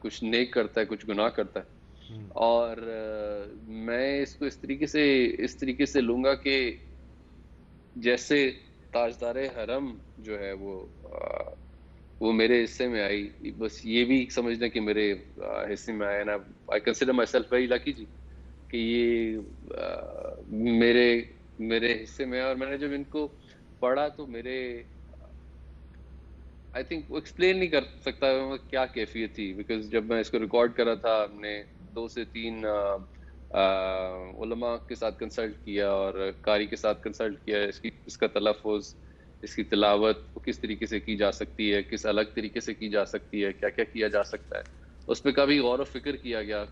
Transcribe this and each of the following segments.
کچھ نیک کرتا ہے کچھ گناہ کرتا ہے. اور میں اس کو اس طریقے سے لوں گا کہ جیسے تاجدار حرم جو ہے وہ میرے حصے میں آئی, بس یہ بھی سمجھنا کہ میرے حصے میں آیا نا. I consider myself very lucky جی کہ یہ میرے حصے میں ہے. اور میں نے جب ان کو پڑھا تو میرے آئی تھنک وہ ایکسپلین نہیں کر سکتا کیا کیفیت تھی, بیکاز جب میں اس کو ریکارڈ کرا تھا ہم نے 2 سے 3 علماء کے ساتھ کنسلٹ کیا اور قاری کے ساتھ کنسلٹ کیا. اس کا تلفظ, اس کی تلاوت وہ کس طریقے سے کی جا سکتی ہے, کس الگ طریقے سے کی جا سکتی ہے, کیا کیا کیا جا سکتا ہے, اس پہ کافی غور و فکر کیا گیا.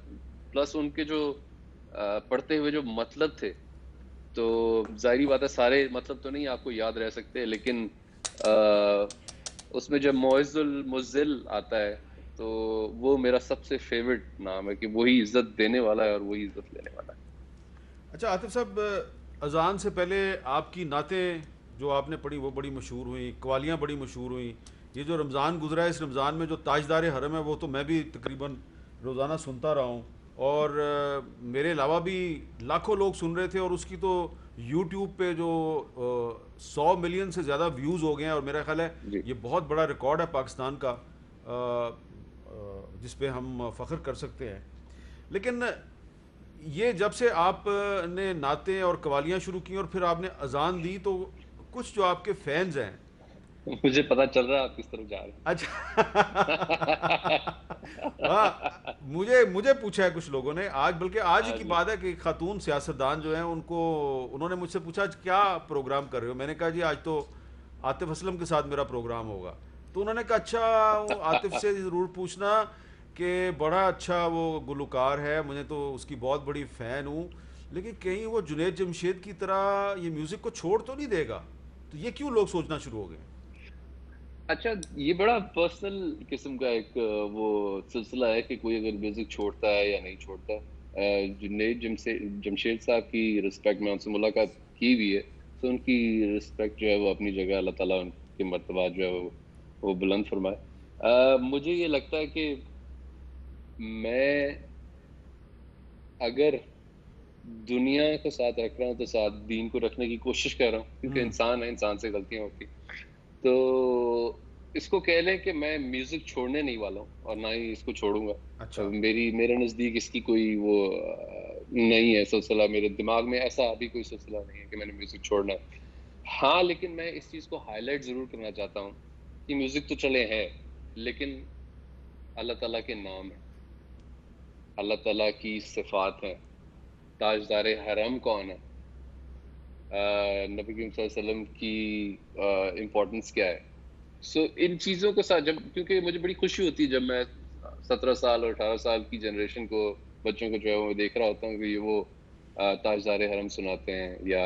پلس ان کے جو پڑھتے ہوئے جو مطلب تھے, تو ظاہری بات ہے سارے مطلب تو نہیں آپ کو یاد رہ سکتے, لیکن اس میں جب معز المذل آتا ہے تو وہ میرا سب سے فیورٹ نام ہے کہ وہی عزت دینے والا ہے اور وہی عزت لینے والا ہے. اچھا عاطف صاحب, اذان سے پہلے آپ کی نعتیں جو آپ نے پڑھی وہ بڑی مشہور ہوئیں, قوالیاں بڑی مشہور ہوئیں. یہ جو رمضان گزرا ہے, اس رمضان میں جو تاجدار حرم ہے وہ تو میں بھی تقریباً روزانہ سنتا رہا ہوں, اور میرے علاوہ بھی لاکھوں لوگ سن رہے تھے, اور اس کی تو یوٹیوب پہ جو 100 ملین سے زیادہ ویوز ہو گئے ہیں, اور میرا خیال ہے جی یہ بہت بڑا ریکارڈ ہے پاکستان کا جس پہ ہم فخر کر سکتے ہیں. لیکن یہ جب سے آپ نے نعتیں اور قوالیاں شروع کی اور پھر آپ نے اذان دی, تو کچھ جو آپ کے فینز ہیں, مجھے پتا چل رہا ہے آپ کس طرف جا رہے اچھا واہ, مجھے پوچھا ہے کچھ لوگوں نے آج, بلکہ آج ہی ہاں کی جی بات ہے کہ خاتون سیاستدان جو ہیں انہوں نے مجھ سے پوچھا کیا پروگرام کر رہے ہو. میں نے کہا جی آج تو عاطف اسلم کے ساتھ میرا پروگرام ہوگا. تو انہوں نے کہا اچھا عاطف سے ضرور پوچھنا کہ بڑا اچھا وہ گلوکار ہے, مجھے تو اس کی بہت بڑی فین ہوں, لیکن کہیں وہ جنید جمشید کی طرح یہ میوزک کو چھوڑ تو نہیں دے گا. تو یہ کیوں لوگ سوچنا شروع ہو گئے؟ اچھا, یہ بڑا پرسنل قسم کا ایک وہ سلسلہ ہے کہ کوئی اگر میوزک چھوڑتا ہے یا نہیں چھوڑتا. جنید جمشید صاحب کی رسپیکٹ, میں ان سے ملاقات کی بھی ہے, تو ان کی رسپیکٹ جو ہے وہ اپنی جگہ, اللہ تعالیٰ ان کے مرتبات جو ہے وہ بلند فرمائے. مجھے یہ لگتا ہے کہ میں اگر دنیا کو ساتھ رکھ رہا ہوں تو ساتھ دین کو رکھنے کی کوشش کر رہا ہوں, کیونکہ انسان ہے, انسان سے غلطیاں ہوتی. تو اس کو کہہ لیں کہ میں میوزک چھوڑنے نہیں والا ہوں اور نہ ہی اس کو چھوڑوں گا. اچھا, میرے نزدیک اس کی کوئی وہ نہیں ہے سلسلہ, میرے دماغ میں ایسا ابھی کوئی سلسلہ نہیں ہے کہ میں نے میوزک چھوڑنا ہے. ہاں, لیکن میں اس چیز کو ہائی لائٹ ضرور کرنا چاہتا ہوں کہ میوزک تو چلے ہے, لیکن اللہ تعالیٰ کے نام ہے, اللہ تعالیٰ کی صفات ہیں, تاجدار حرم کون ہے, نبی کریم صلی اللہ علیہ وسلم کی امپورٹنس کیا ہے. سو ان چیزوں کے ساتھ کیونکہ مجھے بڑی خوشی ہوتی ہے جب میں 17 سال اور 18 سال کی جنریشن کو, بچوں کو جو ہے وہ دیکھ رہا ہوتا ہوں کہ یہ وہ تاجدار حرم سناتے ہیں یا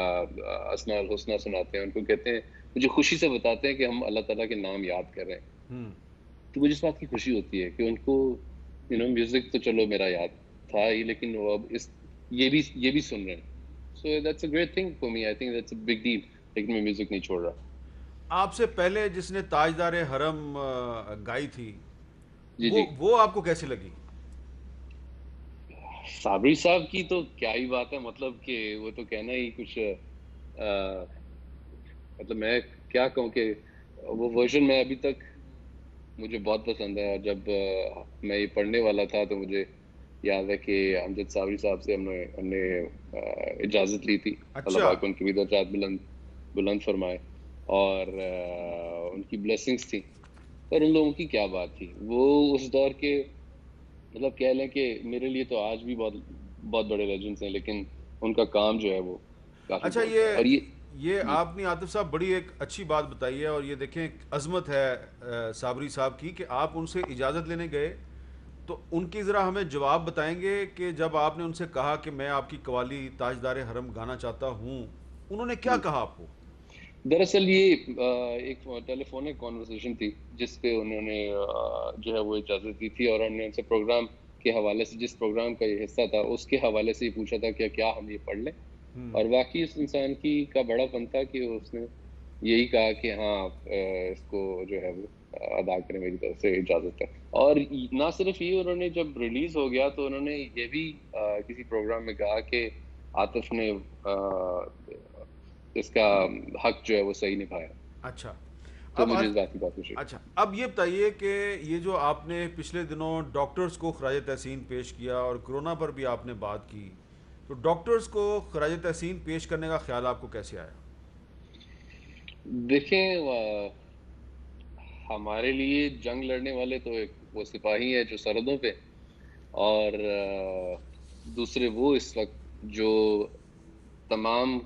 اسماء الحسنہ سناتے ہیں, ان کو کہتے ہیں, مجھے خوشی سے بتاتے ہیں کہ ہم اللہ تعالیٰ کے نام یاد کر رہے ہیں. تو مجھے اس بات کی خوشی ہوتی ہے کہ ان کو میوزک تو چلو میرا یاد تھا ہی, لیکن وہ اب یہ بھی سن رہے ہیں. So that's a great thing for me, I think that's a big deal, لیکن میں میوزک نہیں چھوڑ رہا. آپ سے پہلے جس نے تاجدار حرم گائی تھی جی جی, وہ آپ کو کیسی لگی؟ صابری صاحب کی تو کیا ہی بات ہے, مطلب کہ وہ تو کہنا ہی کچھ مطلب میں کیا کہوں کہ وہ ورژن میں ابھی تک مجھے بہت پسند ہے. اور جب میں یہ پڑھنے والا تھا تو مجھے یاد ہے کہ امجد صابری صاحب سے ہم نے اجازت لی تھی, اللہ اچھا, پاک ان کی بھی درجات بلند فرمائے, اور ان کی بلیسنگز تھیں. اور ان لوگوں کی کیا بات تھی, وہ اس دور کے مطلب کہہ لیں کہ میرے لیے تو آج بھی بہت بہت بڑے لیجنڈز ہیں, لیکن ان کا کام جو ہے وہ کافی اچھا, بولتا ہے. اور یہ جی آپ نے عاطف صاحب بڑی ایک اچھی بات بتائی ہے, اور یہ دیکھیں عظمت ہے صابری صاحب کی کہ آپ ان سے اجازت لینے گئے. تو ان کی ذرا ہمیں جواب بتائیں گے کہ جب آپ نے ان سے کہا کہ میں آپ کی قوالی تاجدار حرم گانا چاہتا ہوں, انہوں نے کیا جی, کہا آپ کو؟ دراصل یہ ایک ٹیلی فونک کانورسیشن تھی جس پہ انہوں نے جو ہے وہ اجازت دی تھی, اور ہم نے ان سے پروگرام کے حوالے سے, جس پروگرام کا یہ حصہ تھا اس کے حوالے سے یہ پوچھا تھا کہ کیا ہم یہ پڑھ لیں. اور واقعی اس انسان کا بڑا فن تھا کہ اس نے یہی کہا کہ ہاں اس کو جو ہے وہ ادا کریں میری طرف سے اجازت ہے. اور نہ صرف یہ، انہوں نے جب ریلیز ہو گیا تو انہوں نے یہ بھی کسی پروگرام میں کہا کہ عاطف نے اس کا حق جو ہے وہ صحیح نبھایا. اچھا تو اب مجھے اس بات کی بہت خوشی. اچھا اب یہ بتائیے کہ یہ جو آپ نے پچھلے دنوں ڈاکٹرز کو خراج تحسین پیش کیا اور کرونا پر بھی آپ نے بات کی، تو ڈاکٹرز کو خراج تحسین پیش کرنے کا خیال آپ کو کیسے آیا؟ دیکھیں، ہمارے لیے جنگ لڑنے والے تو ایک وہ سپاہی ہیں جو سرحدوں پہ، اور دوسرے وہ اس وقت جو تمام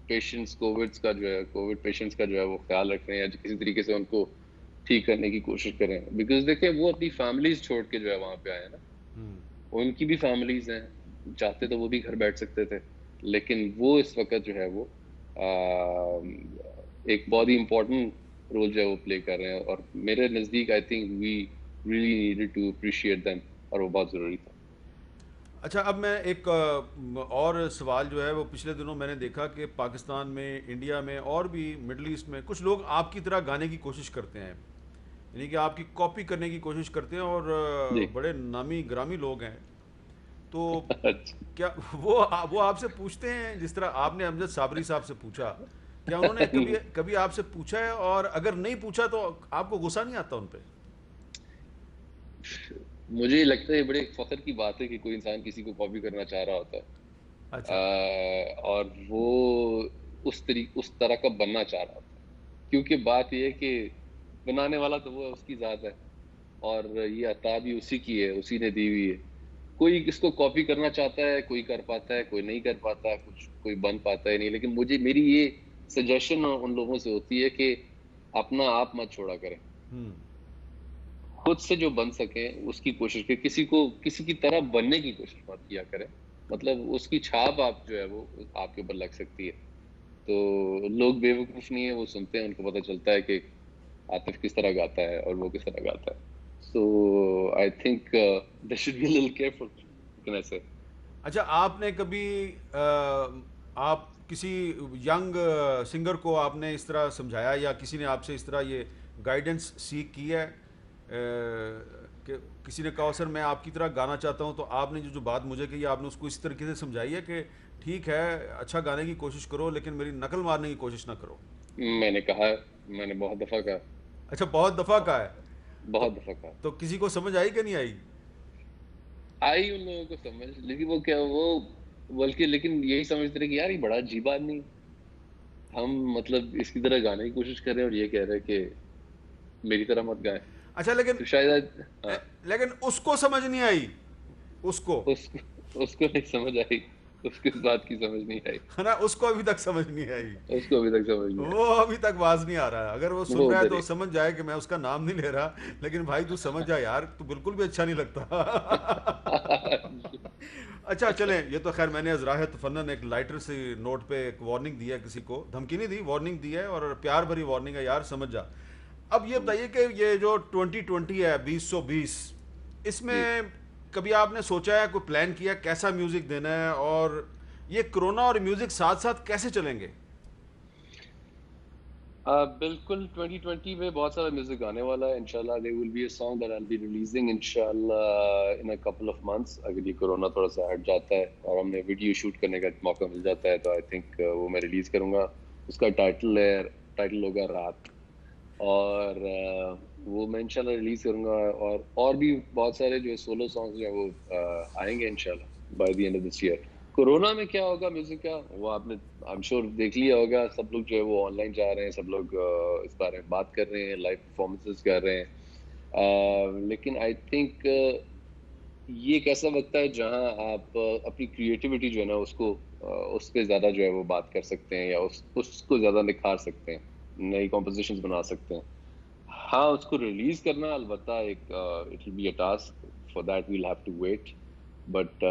پیشنٹس کووڈ پیشنٹس کا جو ہے وہ خیال رکھ رہے ہیں، یا کسی طریقے سے ان کو ٹھیک کرنے کی کوشش کریں. بیکاز دیکھیں وہ اپنی فیملیز چھوڑ کے جو ہے وہاں پہ آئے ہیں نا، ان کی بھی فیملیز ہیں، چاہتے تو وہ بھی گھر بیٹھ سکتے تھے، لیکن وہ اس وقت جو ہے وہ ایک بہت ہی امپورٹنٹ رول جو ہے وہ پلے کر رہے ہیں. اور میرے نزدیک I think we really needed to appreciate them, اور وہ بہت ضروری تھا. اچھا اب میں ایک اور سوال جو ہے وہ پچھلے دنوں میں نے دیکھا کہ پاکستان میں، انڈیا میں اور بھی مڈل ایسٹ میں کچھ لوگ آپ کی طرح گانے کی کوشش کرتے ہیں، یعنی کہ آپ کی کاپی کرنے کی کوشش کرتے ہیں، اور جی. بڑے نامی گرامی لوگ ہیں. تو اچھا. کیا وہ آپ سے پوچھتے ہیں جس طرح آپ نے امجد صابری صاحب سے پوچھا، کیا انہوں نے کبھی آپ سے پوچھا ہے؟ اور اگر نہیں پوچھا تو آپ کو غصہ نہیں آتا ان پہ؟ مجھے لگتا ہے یہ بڑے فخر کی بات ہے کہ کوئی انسان کسی کو کاپی کرنا چاہ رہا ہوتا ہے، اچھا. اور وہ اس طرح کا بننا چاہ رہا ہوتا ہے. کیونکہ بات یہ ہے کہ بنانے والا تو وہ ہے، اس کی ذات ہے، اور یہ عطا بھی اسی کی ہے، اسی نے دی ہوئی ہے. کوئی اس کو کاپی کرنا چاہتا ہے، کوئی کر پاتا ہے، کوئی نہیں کر پاتا، کوئی بن پاتا ہے نہیں. لیکن میری یہ سجیشن ان لوگوں سے ہوتی ہے کہ اپنا آپ مت چھوڑا کریں، خود سے جو بن سکیں اس کی کوشش کریں. کسی کی طرح بننے کی کوشش مت کیا کریں، مطلب اس کی چھاپ آپ جو ہے وہ آپ کے اوپر لگ سکتی ہے. تو لوگ بے وقوف نہیں ہیں، وہ سنتے ہیں، ان کو پتہ چلتا ہے کہ عاطف کس طرح گاتا ہے اور وہ کس طرح گاتا ہے. So I think they should be little careful, can I say. اچھا آپ نے کبھی آپ کسی ینگ سنگر کو آپ نے اس طرح سمجھایا یا کسی نے آپ سے اس طرح یہ گائیڈنس سیکھ کی ہے کہ کسی نے کہا سر میں آپ کی طرح گانا چاہتا ہوں، تو آپ نے جو بات مجھے کہی آپ نے اس کو اس طریقے سے سمجھائی ہے کہ ٹھیک ہے اچھا گانے کی کوشش کرو لیکن میری نقل مارنے کی کوشش نہ کرو؟ میں نے کہا، میں نے بہت دفعہ کہا. اچھا بہت دفعہ کہا ہے. تو بہت دفعہ کہا. تو کسی کو سمجھ آئی کہ نہیں آئی؟ آئی ان لوگوں کو سمجھ، لیکن وہ کیا، وہ بلکہ لیکن یہی سمجھتے رہے کہ یار یہ بڑا عجیب آدمی، ہم مطلب اس کی طرح گانے کی کوشش کر رہے ہیں اور یہ کہہ رہے ہیں کہ میری طرح مت گائے. اچھا لیکن تو شاید ہاں، اس کو سمجھ نہیں آئی، اس کو اس کو نہیں سمجھ آئی، اس کو اس بات کی سمجھ نہیں آئی، ہے نا، اس کو ابھی تک سمجھ نہیں آئی. اس کو ابھی تک سمجھ نہیں وہ ابھی تک باز نہیں آ رہا ہے. اگر وہ آئی، سن وہ رہا ہے ادھر تو ہی. سمجھ جائے کہ میں اس کا نام نہیں لے رہا، لیکن بھائی تو سمجھ جا یار، تو بالکل بھی اچھا نہیں لگتا. اچھا چلیں، یہ تو خیر میں نے ازراہ تفنن ایک لائٹر سی نوٹ پہ ایک وارننگ دی ہے، کسی کو دھمکی نہیں دی، وارننگ دی ہے، اور پیار بھری وارننگ ہے یار، سمجھ جا. اب یہ بتائیے کہ یہ جو 2020 ہے 2020، اس جی. میں کبھی آپ نے سوچا ہے، کوئی پلان کیا کیسا میوزک دینا ہے، اور یہ کرونا اور میوزک ساتھ ساتھ کیسے چلیں گے؟ بالکل 2020 میں بہت سارا میوزک آنے والا ہے انشاءاللہ. there will be a song that I'll be releasing انشاءاللہ in a couple of months. اگر یہ کورونا تھوڑا سا ہٹ جاتا ہے اور ہم نے ویڈیو شوٹ کرنے کا موقع مل جاتا ہے تو آئی تھنک وہ میں ریلیز کروں گا. اس کا ٹائٹل ہوگا رات، اور وہ میں انشاءاللہ ریلیز کروں گا. اور بھی بہت سارے جو سولو سانگز جو ہیں وہ آئیں گے انشاءاللہ by the end of this year. Corona میں کیا ہوگا میوزک کا، وہ آپ نے I'm sure دیکھ لیا ہوگا. سب لوگ جو ہے وہ آن لائن جا رہے ہیں، سب لوگ اس بارے میں بات کر رہے ہیں، لائیو پرفارمنسز کر رہے ہیں. لیکن آئی تھنک یہ ایک ایسا وقت ہے جہاں آپ اپنی کریٹیوٹی جو ہے نا اس پہ زیادہ جو ہے وہ بات کر سکتے ہیں، یا اس کو زیادہ نکھار سکتے ہیں، نئی کمپوزیشنز بنا سکتے ہیں. ہاں اس کو ریلیز کرنا البتہ ایک it will be a task. For that we'll have to wait, but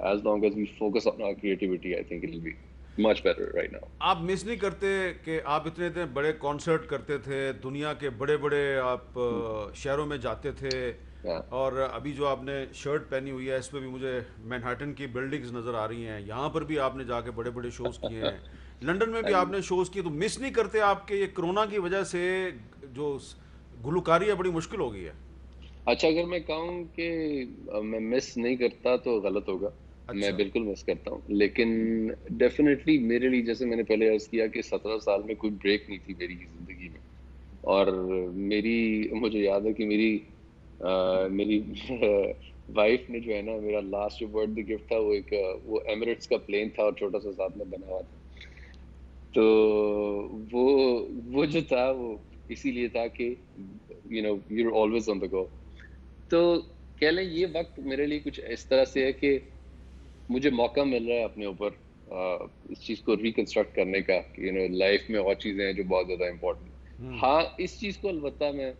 as long as we focus on our creativity I think it will be much better right now. آپ مس نہیں کرتے کہ آپ اتنے بڑے کانسرٹ کرتے تھے، دنیا کے بڑے بڑے آپ شہروں میں جاتے تھے، Yeah. اور ابھی جو آپ نے شرٹ پہنی ہوئی ہے اس پہ بھی مجھے مینہٹن کی بلڈنگز نظر آ رہی ہیں، یہاں پر بھی آپ نے جا کے بڑے بڑے شوز کیے ہیں، لنڈن میں بھی آپ نے شوز کیے، تو مس نہیں کرتے آپ کے یہ کرونا کی وجہ سے جو گلوکاری بڑی مشکل ہو گئی ہے. اچھا اگر میں کہوں کہ میں مس نہیں کرتا تو غلط ہوگا. میں اچھا. بالکل مس کرتا ہوں، لیکن ڈیفینیٹلی میرے لیے جیسے میں نے پہلے عرض کیا کہ 17 سال میں کوئی بریک نہیں تھی میری زندگی میں. اور مجھے یاد ہے کہ میری وائف نے جو ہے نا، میرا لاسٹ جو برتھ ڈے گفٹ تھا وہ ایمریٹس کا پلین تھا اور چھوٹا سا ساتھ میں بنا ہوا تھا. تو وہ جو تھا وہ اسی لیے تھا کہ you're always on the go. تو کہہ لیں یہ وقت میرے لیے کچھ اس طرح سے ہے کہ مجھے موقع مل رہا ہے اپنے اوپر اس چیز کو ریکنسٹرکٹ کرنے کا کہ لائف میں اور چیزیں ہیں جو بہت زیادہ امپورٹنٹ. ہاں اس چیز کو البتہ میں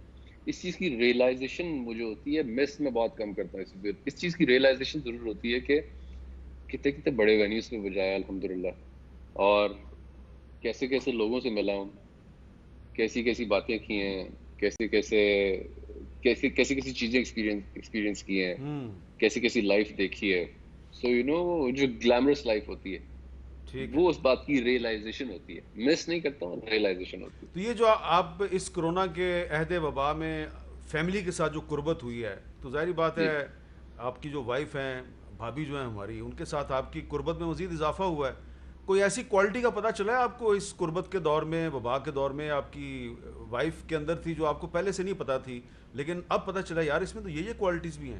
اس چیز کی ریئلائزیشن مجھے ہوتی ہے، مس میں بہت کم کرتا ہوں. اس چیز کی ریئلائزیشن ضرور ہوتی ہے کہ کتنے کتنے بڑے وینیوز میں بجایا الحمدللہ، اور کیسے کیسے لوگوں سے ملا ہوں، کیسی کیسی باتیں کی ہیں، کیسی کیسی چیزیں ایکسپیرینس کی ہیں، کیسی کیسی لائف دیکھی ہے. سو جو گلیمرس لائف ہوتی ہے ٹھیک ہے. وہ اس بات کی ریئلائزیشن ہوتی ہے. مس نہیں کرتا ہوں، ریئلائزیشن ہوتی ہے. تو یہ جو آپ اس کرونا کے عہد وبا میں فیملی کے ساتھ جو قربت ہوئی ہے، تو ظاہری بات جی ہے آپ کی جو وائف ہیں، بھابھی جو ہیں ہماری، ان کے ساتھ آپ کی قربت میں مزید اضافہ ہوا ہے. کوئی ایسی کوالٹی کا پتہ چلا ہے آپ کو اس قربت کے دور میں، وبا کے دور میں آپ کی وائف کے اندر تھی جو آپ کو پہلے سے نہیں پتہ تھی لیکن اب پتہ چلا یار اس میں تو یہ کوالٹیز بھی ہیں؟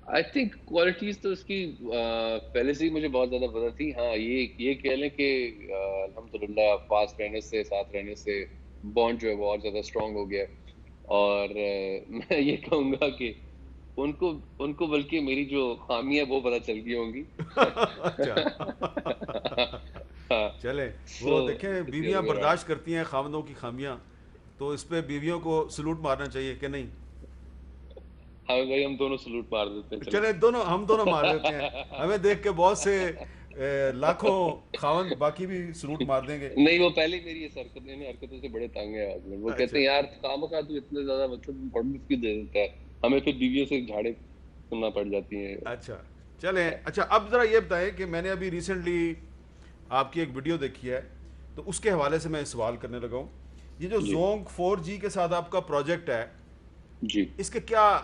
آئی تھنک کوالٹیز تو اس کی پہلے سے ہی مجھے بہت زیادہ پتہ تھی. ہاں یہ کہہ لیں کہ الحمدللہ پاس رہنے سے، ساتھ رہنے سے بانڈ جو ہے وہ اور زیادہ اسٹرانگ ہو گیا. اور میں یہ کہوں گا کہ ان کو بلکہ میری جو خامی ہے وہ پتہ چل گئی ہوں گی. اچھا. چلیں وہ دیکھیں بیویاں برداشت کرتی ہیں خاوندوں کی خامیاں، تو اس پہ بیویوں کو سلوٹ مارنا چاہیے کہ نہیں؟ ہاں بھائی ہم دونوں سلوٹ مار دیتے ہیں. چلے ہم دونوں مار دیتے ہیں. ہمیں دیکھ کے بہت سے لاکھوں خاوند باقی بھی سلوٹ مار دیں گے. نہیں وہ پہلے میری اس حرکتوں سے بڑے تنگ ہیں. وہ کہتے ہیں یار خواہ تو اتنے زیادہ مطلب امپورٹنس کیوں دے دیتا ہے، ہمیں پھر بیویوں سے جھاڑے سننا پڑ جاتی ہیں. اچھا چلیں. اچھا اب ذرا یہ بتائیں کہ میں نے ابھی ریسنٹلی آپ کی ایک ویڈیو دیکھی ہے، تو اس کے حوالے سے میں سوال کرنے لگا ہوں. یہ جو زونگ 4G کے ساتھ آپ کا پروجیکٹ ہے، جی اس کے کیا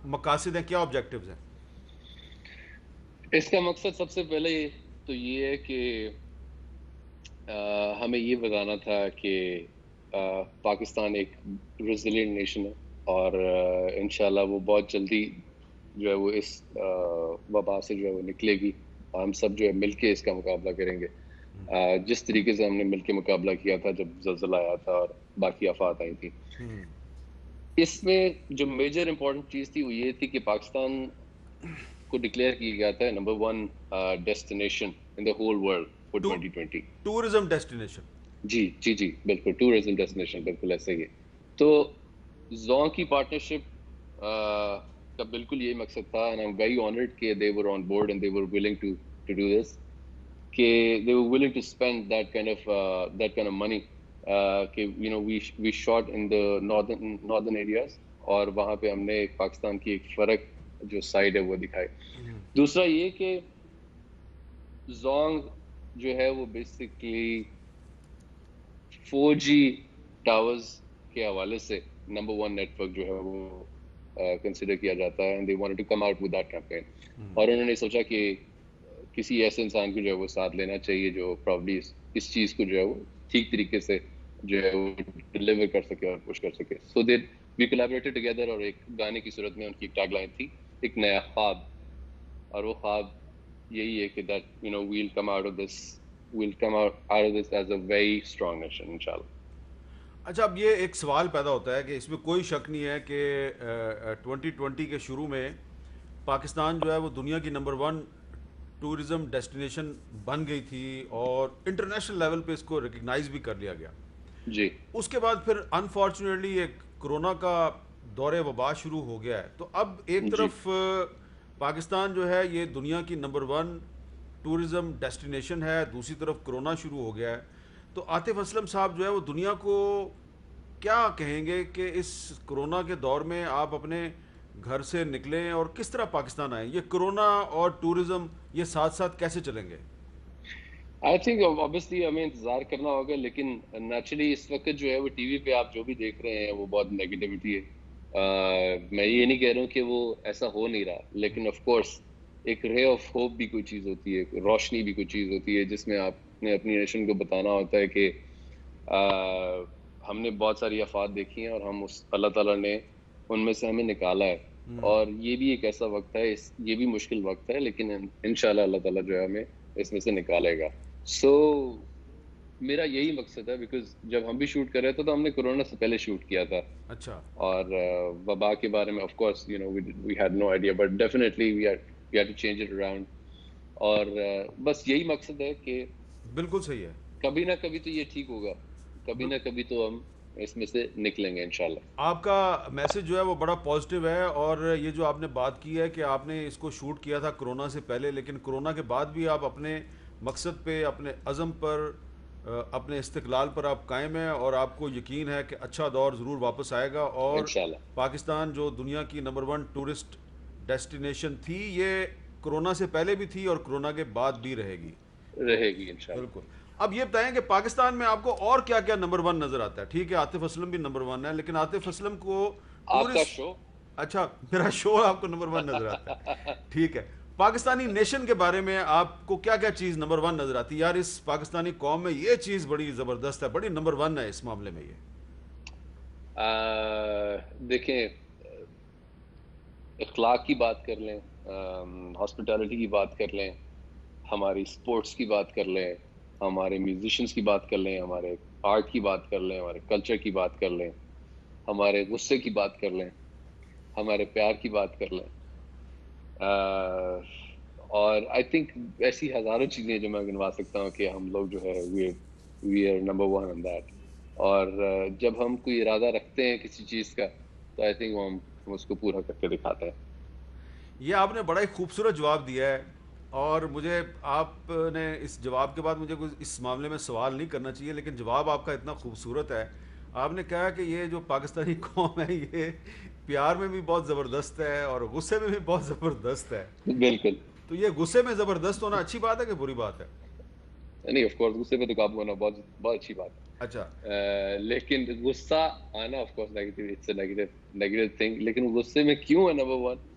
مقاصد ہیں، کیا آبجیکٹیوز ہیں؟ اس کا مقصد سب سے پہلے تو یہ ہے کہ ہمیں یہ بتانا تھا کہ پاکستان ایک ریزیلینٹ نیشن ہے، اور انشاءاللہ وہ بہت جلدی جو ہے وہ اس وبا سے جو ہے وہ نکلے گی، اور ہم سب جو ہے مل کے اس کا مقابلہ کریں گے. جس طریقے سے ہم نے مل کے مقابلہ کیا تھا جب زلزلہ آیا تھا اور باقی آفات آئی تھی. اس میں جو میجر امپورٹنٹ چیز تھی وہ یہ تھی کہ پاکستان کو ڈکلیئر کیا گیا تھا number 1 destination in the whole world for 2020. Tourism destination. جی بالکل ٹورزم ڈیسٹینیشن، بالکل ایسے ہی ہے. تو زون کی پارٹنرشپ کا بالکل یہی مقصد تھا، and I'm very honored کہ they were on board and they were willing to do this، کہ they were willing to spend that kind of money. کہ we shot in the northern areas، اور وہاں پہ ہم نے پاکستان کی ایک فرق جو سائڈ ہے وہ دکھائی. دوسرا یہ کہ زونگ جو ہے وہ بیسکلی 4G ٹاورز کے حوالے سے نمبر 1 نیٹ ورک جو ہے وہ کنسیڈر کیا جاتا ہے، and they wanted to come out with that campaign. اور انہوں نے سوچا کہ کسی ایسے انسان کو جو ہے وہ ساتھ لینا چاہیے جو پرابلی اس چیز کو جو ہے وہ ٹھیک طریقے سے جو ہے وہ ڈلیور کر سکے اور پش کر سکے. سو دے وی کولیبریٹڈ ٹوگیدر، اور ایک گانے کی صورت میں ان کی ایک ٹیگ لائن تھی، ایک نیا خواب، اور وہ خواب یہی ہے کہ that we'll come out of this as a very strong nation انشاءاللہ. اچھا اب یہ ایک سوال پیدا ہوتا ہے کہ اس میں کوئی شک نہیں ہے کہ 2020 کے شروع میں پاکستان جو ہے وہ دنیا کی نمبر 1 ٹورزم ڈیسٹینیشن بن گئی تھی، اور انٹرنیشنل لیول پہ اس کو ریکگنائز بھی کر لیا گیا. جی اس کے بعد پھر انفارچونیٹلی ایک کرونا کا دور وبا شروع ہو گیا ہے. تو اب ایک طرف پاکستان جو ہے یہ دنیا کی نمبر 1 ٹورزم ڈیسٹینیشن ہے، دوسری طرف کرونا شروع ہو گیا ہے. تو عاطف اسلم صاحب جو ہے وہ دنیا کو کیا کہیں گے کہ اس کرونا کے دور میں آپ اپنے گھر سے نکلیں اور کس طرح پاکستان آئیں؟ یہ کرونا اور ٹورزم یہ ساتھ ساتھ کیسے چلیں گے؟ آئی تھنک obviously ہمیں انتظار کرنا ہوگا، لیکن نیچرلی اس وقت جو ہے وہ ٹی وی پہ آپ جو بھی دیکھ رہے ہیں وہ بہت نیگیٹیوٹی ہے. میں یہ نہیں کہہ رہا ہوں کہ وہ ایسا ہو نہیں رہا، لیکن آف کورس ایک رے آف ہوپ بھی کوئی چیز ہوتی ہے، روشنی بھی کوئی چیز ہوتی ہے، جس میں آپ نے اپنی نیشن کو بتانا ہوتا ہے کہ ہم نے بہت ساری آفات دیکھی ہیں اور ہم اس اللہ تعالیٰ نے ان میں سے ہمیں نکالا ہے. اور یہ بھی ایک ایسا وقت ہے، یہ بھی مشکل وقت ہے، لیکن انشاءاللہ اللہ تعالیٰ جو ہے ہمیں اس میں سے نکالے گا. سو میرا یہی مقصد ہے، بیکاز جب ہم بھی شوٹ کر رہے تھے تو ہم نے کورونا سے پہلے شوٹ کیا تھا. اچھا. اور وبا کے بارے میں of course we had no idea, but definitely we had to change it around. اور بس یہی مقصد ہے کہ بالکل صحیح ہے. کبھی نہ کبھی تو یہ ٹھیک ہوگا، کبھی نہ کبھی تو ہم اس میں سے نکلیں گے انشاءاللہ. آپ کا میسج جو ہے وہ بڑا پازیٹیو ہے، اور یہ جو آپ نے بات کی ہے کہ آپ نے اس کو شوٹ کیا تھا کرونا سے پہلے، لیکن کرونا کے بعد بھی آپ اپنے مقصد پہ، اپنے عزم پر، اپنے استقلال پر آپ قائم ہیں، اور آپ کو یقین ہے کہ اچھا دور ضرور واپس آئے گا. اور انشاءاللہ پاکستان جو دنیا کی نمبر 1 ٹورسٹ ڈیسٹینیشن تھی، یہ کرونا سے پہلے بھی تھی اور کرونا کے بعد بھی رہے گی. رہے گی انشاءاللہ. بالکل. اب یہ بتائیں کہ پاکستان میں آپ کو اور کیا کیا نمبر 1 نظر آتا ہے؟ ٹھیک ہے عاطف اسلم بھی نمبر 1 ہے، لیکن عاطف اسلم کو آپ کا ٹورسٹ... شو اچھا، میرا شو آپ کو نمبر 1 نظر آتا ہے. ٹھیک ہے. پاکستانی نیشن کے بارے میں آپ کو کیا کیا چیز نمبر 1 نظر آتی ہے؟ یار اس پاکستانی قوم میں یہ چیز بڑی زبردست ہے، بڑی نمبر 1 ہے اس معاملے میں. یہ دیکھیں، اخلاق کی بات کر لیں، ہاسپٹیلٹی کی بات کر لیں، ہماری سپورٹس کی بات کر لیں، ہمارے میوزیشنز کی بات کر لیں، ہمارے آرٹ کی بات کر لیں، ہمارے کلچر کی بات کر لیں، ہمارے غصے کی بات کر لیں، ہمارے پیار کی بات کر لیں، اور آئی تھنک ایسی ہزاروں چیزیں جو میں گنوا سکتا ہوں کہ ہم لوگ جو ہے we are number 1 on that. اور جب ہم کوئی ارادہ رکھتے ہیں کسی چیز کا تو آئی تھنک ہم اس کو پورا کر کے دکھاتے ہیں. یہ آپ نے بڑا ہی خوبصورت جواب دیا ہے، اور مجھے آپ نے اس جواب کے بعد مجھے کوئی اس معاملے میں سوال نہیں کرنا چاہیے، لیکن جواب آپ کا اتنا خوبصورت ہے. آپ نے کہا کہ یہ جو پاکستانی قوم ہے یہ پیار میں بھی بہت زبردست ہے اور غصے میں بھی بہت زبردست ہے. بالکل. تو یہ غصے میں زبردست ہونا اچھی بات ہے کہ بری بات ہے؟ نہیں، آف کورس غصے پہ تو قابو ہونا بہت بہت اچھی بات ہے. اچھا. لیکن غصہ آنا آف کورس نیگیٹو تھنگ، لیکن غصے میں کیوں ہے نمبر 1؟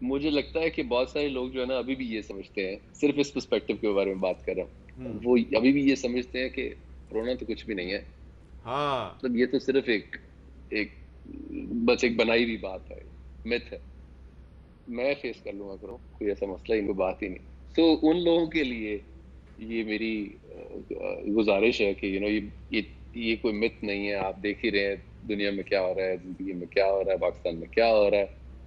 مجھے لگتا ہے کہ بہت سارے لوگ جو ہے نا ابھی بھی یہ سمجھتے ہیں، صرف اس پرسپیکٹو کے بارے میں بات کر رہا ہوں، وہ ابھی بھی یہ سمجھتے ہیں کہ کرونا تو کچھ بھی نہیں ہے. ہاں. مطلب یہ تو صرف ایک بس ایک بنائی ہوئی بات ہے، مت ہے. میں فیس کر لوں گا، کروں کوئی ایسا مسئلہ ہی، کوئی بات ہی نہیں. تو ان لوگوں کے لیے یہ میری گزارش ہے کہ یہ کوئی مت نہیں ہے. آپ دیکھ ہی رہے ہیں دنیا میں کیا ہو رہا ہے، زندگی میں کیا ہو رہا ہے، پاکستان میں کیا ہو رہا ہے،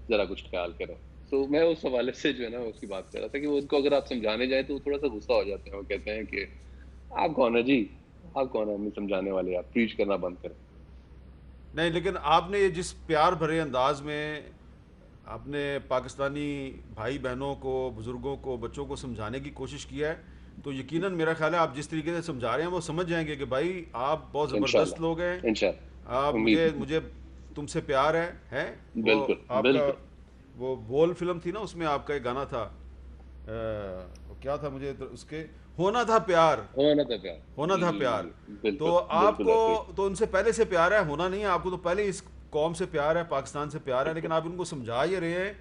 ذرا کچھ خیال کریں. تو میں اس حوالے سے جو ہے نا اس کی بات کر رہا تھا کہ ان کو اگر آپ سمجھانے جائیں تو وہ تھوڑا سا غصہ ہو جاتے ہیں. وہ کہتے ہیں کہ آپ کون ہے جی، آپ کون ہے ہمیں سمجھانے والے، آپ پریچ کرنا بند کریں. نہیں، لیکن آپ نے یہ جس پیار بھرے انداز میں اپنے پاکستانی بھائی بہنوں کو، بزرگوں کو، بچوں کو سمجھانے کی کوشش کی ہے، تو یقیناً میرا خیال ہے آپ جس طریقے سے سمجھا رہے ہیں وہ سمجھ جائیں گے کہ بھائی آپ بہت انشاءاللہ زبردست لوگ ہیں. انشاءاللہ، آپ امید. مجھے تم سے پیار ہے. وہ بالکل آپ کا بالکل. وہ بول فلم تھی نا، اس میں آپ کا ایک گانا تھا، کیا تھا، مجھے اس کے ہونا تھا پیار، ہونا تھا پیار. ہونا جی تھا جی پیار. جی، بالکل تو آپ بالکل کو ایسے ہی. تو ان سے پہلے سے پیار ہے، ہونا نہیں ہے. آپ کو تو پہلے اس قوم سے پیار ہے، پاکستان سے پیار ہے، لیکن آپ ان کو سمجھا یہ رہے ہیں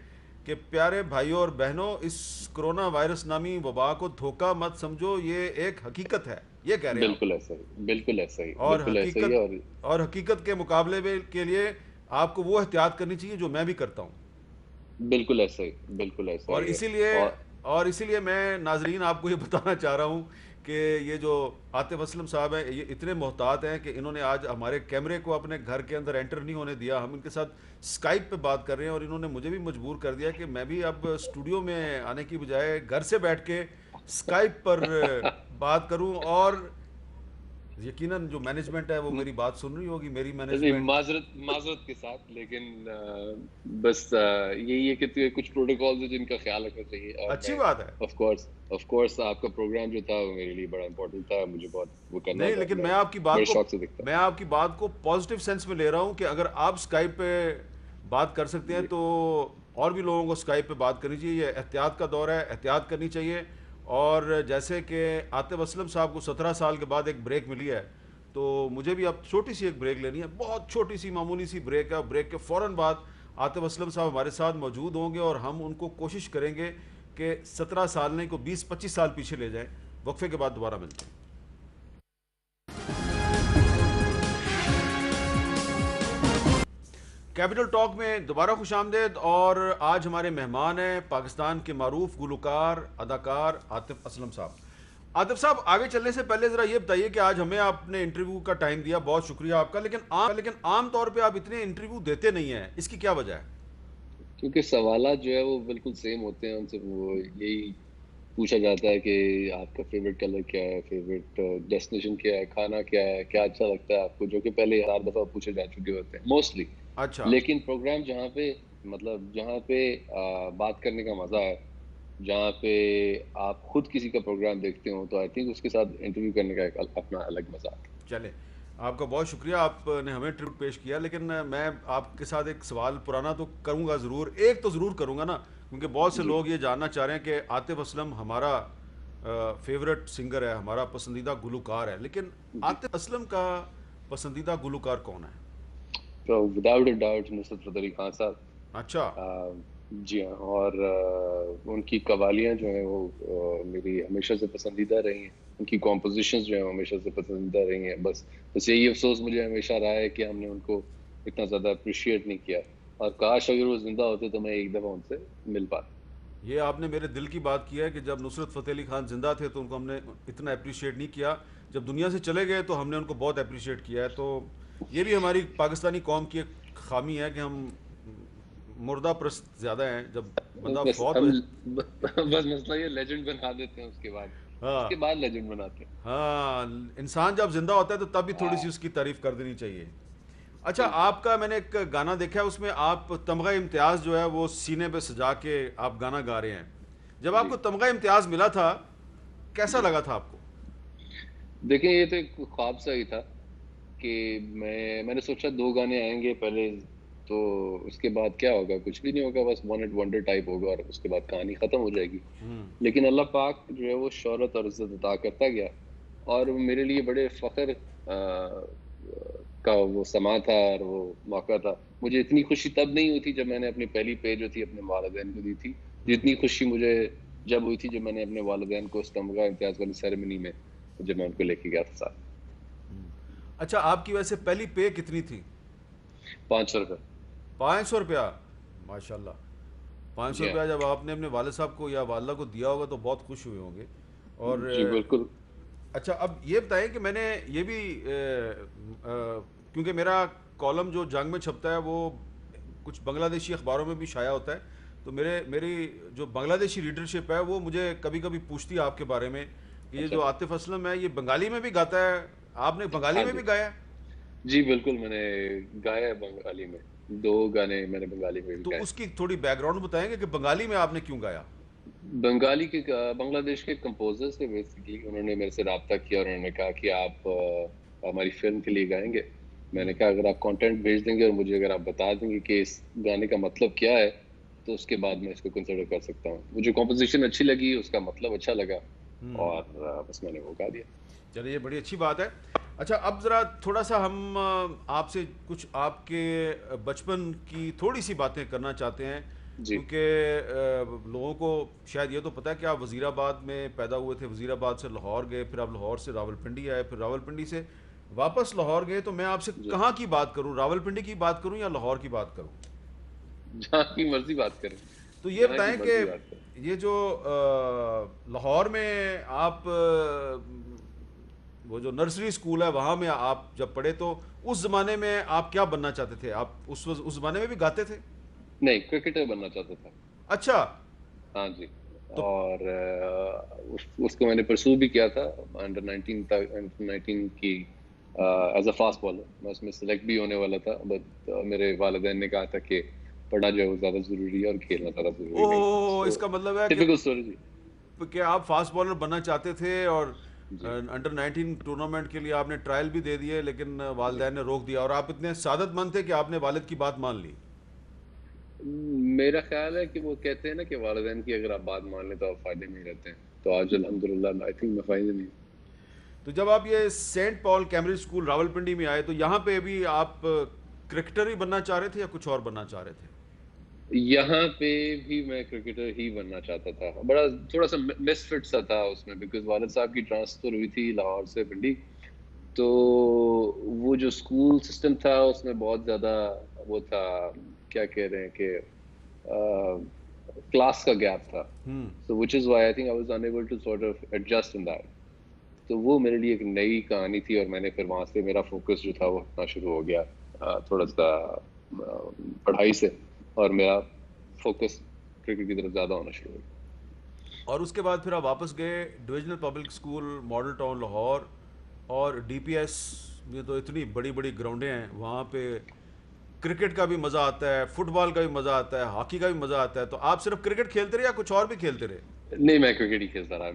کہ پیارے بھائیوں اور بہنوں، اس کرونا وائرس نامی وبا کو دھوکہ مت سمجھو، یہ ایک حقیقت ہے. یہ کہہ رہے ہیں آپ. بالکل ایسا ہی، بالکل ایسا ہی، اور بالکل ایسا ہی. حقیقت کے مقابلے میں کے لیے آپ کو وہ احتیاط کرنی چاہیے جو میں بھی کرتا ہوں. بالکل ایسا ہی، بالکل ایسا اور ہی ہے. اسی لیے میں ناظرین آپ کو یہ بتانا چاہ رہا ہوں کہ یہ جو عاطف اسلم صاحب ہیں یہ اتنے محتاط ہیں کہ انہوں نے آج ہمارے کیمرے کو اپنے گھر کے اندر انٹر نہیں ہونے دیا. ہم ان کے ساتھ اسکائپ پہ بات کر رہے ہیں اور انہوں نے مجھے بھی مجبور کر دیا کہ میں بھی اب اسٹوڈیو میں آنے کی بجائے گھر سے بیٹھ کے اسکائپ پر بات کروں. اور یقیناً جو مینجمنٹ ہے وہ میری بات سن رہی ہوگی، میری مینجمنٹ. معذرت کے ساتھ، لیکن بس یہی ہے کہ کچھ پروٹوکالز ہیں جن کا خیال رکھنا چاہیے. اور اچھی میں بات ہے. آف کورس آپ کا پروگرام جو تھا وہ میرے لیے بڑا امپورٹنٹ تھا، مجھے بہت وہ کرنا نہیں، تھا، لیکن میں بڑے شوق سے دیکھتا میں آپ کی بات کو پازیٹیو سینس میں لے رہا ہوں کہ اگر آپ اسکائپ پہ بات کر سکتے ہیں ہوں. تو اور بھی لوگوں کو اسکائپ پہ بات کرنی چاہیے. یہ احتیاط کا دور ہے، احتیاط کرنی چاہیے. اور جیسے کہ عاطف اسلم صاحب کو 17 سال کے بعد ایک بریک ملی ہے، تو مجھے بھی اب چھوٹی سی ایک بریک لینی ہے، بہت چھوٹی سی معمولی سی بریک ہے. بریک کے فوراً بعد عاطف اسلم صاحب ہمارے ساتھ موجود ہوں گے اور ہم ان کو کوشش کریں گے کہ 17 سال نہیں کو 20-25 سال پیچھے لے جائیں. وقفے کے بعد دوبارہ ملتے ہیں. کیپٹل ٹاک میں دوبارہ خوش آمدید. اور آج ہمارے مہمان ہیں پاکستان کے معروف گلوکار اداکار عاطف اسلم صاحب. عاطف صاحب آگے چلنے سے پہلے ذرا یہ بتائیے کہ آج ہمیں آپ نے انٹرویو کا ٹائم دیا، بہت شکریہ آپ کا، لیکن عام طور پہ آپ اتنے انٹرویو دیتے نہیں ہیں، اس کی کیا وجہ ہے؟ کیونکہ سوالات جو ہے وہ بالکل سیم ہوتے ہیں، ان سے وہ یہی پوچھا جاتا ہے کہ آپ کا فیوریٹ کلر کیا ہے، فیوریٹ ڈیسٹینیشن کیا ہے، کھانا کیا ہے، کیا اچھا لگتا ہے آپ کو، جو کہ پہلے 1000 دفعہ پوچھے جا چکے ہوتے ہیں موسٹلی. اچھا. لیکن پروگرام جہاں پہ بات کرنے کا مزہ ہے، جہاں پہ آپ خود کسی کا پروگرام دیکھتے ہو، تو آئی تھنک اس کے ساتھ انٹرویو کرنے کا ایک اپنا الگ مزہ ہے. چلے، آپ کا بہت شکریہ، آپ نے ہمیں ٹربیوٹ پیش کیا، لیکن میں آپ کے ساتھ ایک سوال پرانا تو کروں گا ضرور، ایک تو ضرور کروں گا نا، کیونکہ بہت سے جی لوگ یہ جاننا چاہ رہے ہیں کہ عاطف اسلم ہمارا فیوریٹ سنگر ہے، ہمارا پسندیدہ گلوکار ہے، لیکن جی. عاطف اسلم کا پسندیدہ گلوکار کون ہے؟ تو without a doubt Nusrat Fateh Ali Khan صاحب. اچھا. جی ہاں، اور ان کی قوالیاں جو ہیں وہ میری ہمیشہ سے پسندیدہ رہی ہیں. ان کی کمپوزیشنز جو ہیں ہمیشہ سے پسندیدہ رہی ہیں. بس یہی افسوس مجھے ہمیشہ رہا ہے کہ ہم نے ان کو اتنا زیادہ اپریشیٹ نہیں کیا، اور کاش اگر وہ زندہ ہوتے تو میں ایک دفعہ ان سے مل پاتا. یہ آپ نے میرے دل کی بات کی ہے کہ جب نصرت فتح علی خان زندہ تھے تو ان کو ہم نے اتنا اپریشیٹ نہیں کیا، جب دنیا سے چلے گئے تو ہم نے ان کو بہت اپریشیٹ کیا ہے. تو یہ بھی ہماری پاکستانی قوم کی ایک خامی ہے کہ ہم مردہ پرست زیادہ ہیں. جب بندہ بس فوت ہو ہم بس مسئلہ یہ لیجنڈ بنا دیتے ہیں، اس ہاں کے بعد لیجنڈ بناتے ہیں. ہاں، انسان جب زندہ ہوتا ہے تو تب بھی تھوڑی سی اس کی تعریف کر دینی چاہیے. اچھا، بالکل. آپ کا میں نے ایک گانا دیکھا ہے، اس میں آپ تمغہ امتیاز جو ہے وہ سینے پہ سجا کے آپ گانا گا رہے ہیں. جب آپ جی کو تمغہ امتیاز ملا تھا کیسا جی. لگا تھا آپ کو؟ دیکھیں، یہ تو ایک خواب سا ہی تھا کہ میں نے سوچا 2 گانے آئیں گے پہلے، تو اس کے بعد کیا ہوگا، کچھ بھی نہیں ہوگا، بس ون ہٹ ونڈر ٹائپ ہوگا اور اس کے بعد کہانی ختم ہو جائے گی. لیکن اللہ پاک جو ہے وہ شہرت اور عزت عطا کرتا گیا، اور میرے لیے بڑے فخر کا وہ سما تھا اور وہ موقع تھا. مجھے اتنی خوشی تب نہیں ہوئی تھی جب میں نے اپنی پہلی پے جو تھی اپنے والدین کو دی تھی، جتنی خوشی مجھے جب ہوئی تھی جب میں نے اپنے والدین کو اس تمغہ امتیاز والی سیریمنی میں جب میں ان کو لے کے گیا تھا ساتھ. اچھا، آپ کی ویسے پہلی پے کتنی تھی؟ 500 روپے. 500 روپیہ؟ ماشاء اللہ. 500 جی ہاں. روپیہ جب آپ نے اپنے والد صاحب کو یا والدہ کو دیا ہوگا تو بہت خوش ہوئے ہوں گے. اور جی بالکل. اچھا، اب یہ بتائیں کہ میں نے یہ بھی کیونکہ میرا کالم جو جنگ میں چھپتا ہے وہ کچھ بنگلہ دیشی اخباروں میں بھی شائع ہوتا ہے، تو میری جو بنگلہ دیشی لیڈرشپ ہے وہ مجھے کبھی کبھی پوچھتی ہے آپ کے بارے میں کہ یہ اچھا. جو عاطف اسلم ہے یہ بنگالی میں بھی گاتا ہے. آپ نے بنگالی ہاں میں جی. بھی گایا ہے؟ جی بالکل، میں نے گایا ہے بنگالی میں. 2 گانے میں نے بنگالی میں بھی تو گائے. اس کی تھوڑی بیک گراؤنڈ بتائیں گے کہ بنگالی میں آپ نے کیوں گایا؟ بنگلہ دیش کے کمپوزر سے بیسیکلی انہوں نے میرے سے رابطہ کیا اور انہوں نے کہا کہ آپ ہماری فلم کے لیے گائیں گے. میں نے کہا اگر آپ کانٹینٹ بھیج دیں گے اور مجھے اگر آپ بتا دیں گے کہ اس گانے کا مطلب کیا ہے تو اس کے بعد میں اس کو کنسیڈر کر سکتا ہوں. مجھے کمپوزیشن اچھی لگی، اس کا مطلب اچھا لگا، اور بس میں نے وہ گا دیا. چلیے، یہ بڑی اچھی بات ہے. اچھا، اب ذرا تھوڑا سا ہم آپ سے کچھ آپ کے بچپن کی تھوڑی سی باتیں کرنا چاہتے ہیں، جی کیونکہ لوگوں کو شاید یہ تو پتہ ہے کہ آپ وزیر آباد میں پیدا ہوئے تھے، وزیر آباد سے لاہور گئے، پھر آپ لاہور سے راولپنڈی آئے، پھر راولپنڈی سے واپس لاہور گئے. تو میں آپ سے جی. کہاں کی بات کروں، راولپنڈی کی بات کروں یا لاہور کی بات کروں؟ جہاں کی مرضی بات کریں. تو یہ جہاں کی بتائیں کہ مرضی بات کریں. یہ جو لاہور میں آپ وہ جو نرسری اسکول ہے وہاں میں آپ جب پڑھے تو اس زمانے میں آپ کیا بننا چاہتے تھے؟ آپ اس زمانے میں بھی گاتے تھے؟ نہیں، کرکٹر بننا چاہتا تھا. اچھا. ہاں جی. تو اور اس کو میں نے پرسو بھی کیا تھا انڈر 19 کی ایز اے فاسٹ بالر. میں اس میں سلیکٹ بھی ہونے والا تھا، بٹ میرے والدین نے کہا تھا کہ پڑھنا جو ہے وہ زیادہ ضروری ہے اور کھیلنا زیادہ ضروری نہیں ہے. او، سو اس کا مطلب ہے ٹپیکل اسٹوری. جی کہ آپ فاسٹ بالر بننا چاہتے تھے اور جی انڈر 19 ٹورنامنٹ کے لیے آپ نے ٹرائل بھی دے دیے، لیکن جی. والدین نے روک دیا، اور آپ اتنے سعادت مند تھے کہ آپ نے والد کی بات مان لی. میرا خیال ہے کہ وہ کہتے ہیں نا کہ والدین کی اگر آپ بات مان لیں تو آپ فائدے میں ہی رہتے ہیں. تو آج الحمدللہ آئی تھنک میں فائنل نہیں. تو جب آپ یہ سینٹ پال کیمبرج اسکول راولپنڈی میں آئے تو یہاں پہ بھی آپ کرکٹر ہی بننا چاہ رہے تھے یا کچھ اور بننا چاہ رہے تھے؟ یہاں پہ بھی میں کرکٹر ہی بننا چاہتا تھا. بڑا تھوڑا سا مس فٹ سا تھا اس میں، بیکاز والد صاحب کی ٹرانسفر ہوئی تھی لاہور سے پنڈی، تو وہ جو اسکول سسٹم تھا اس میں بہت زیادہ وہ تھا، کیا کہہ رہے ہیں کہ کلاس کا گیپ تھا. So which is why I think I was unable to sort of adjust in that. تو وہ میرے لیے ایک نئی کہانی تھی، اور میں نے پھر وہاں سے میرا فوکس جو تھا وہ ہٹنا شروع ہو گیا تھوڑا سا پڑھائی سے، اور میرا فوکس کرکٹ کی طرف زیادہ ہونا شروع ہو گیا. اور اس کے بعد پھر آپ واپس گئے divisional public school model town Lahore, اور ڈی پی ایس میں تو اتنی بڑی بڑی گراؤنڈیں ہیں، وہاں پہ کرکٹ کا بھی مزہ آتا ہے، فٹ بال کا بھی مزہ آتا ہے، ہاکی کا بھی مزہ آتا ہے. تو آپ صرف کرکٹ کھیلتے رہے یا کچھ اور بھی کھیلتے رہے؟ نہیں، میں کرکٹ ہی کھیلتا رہا.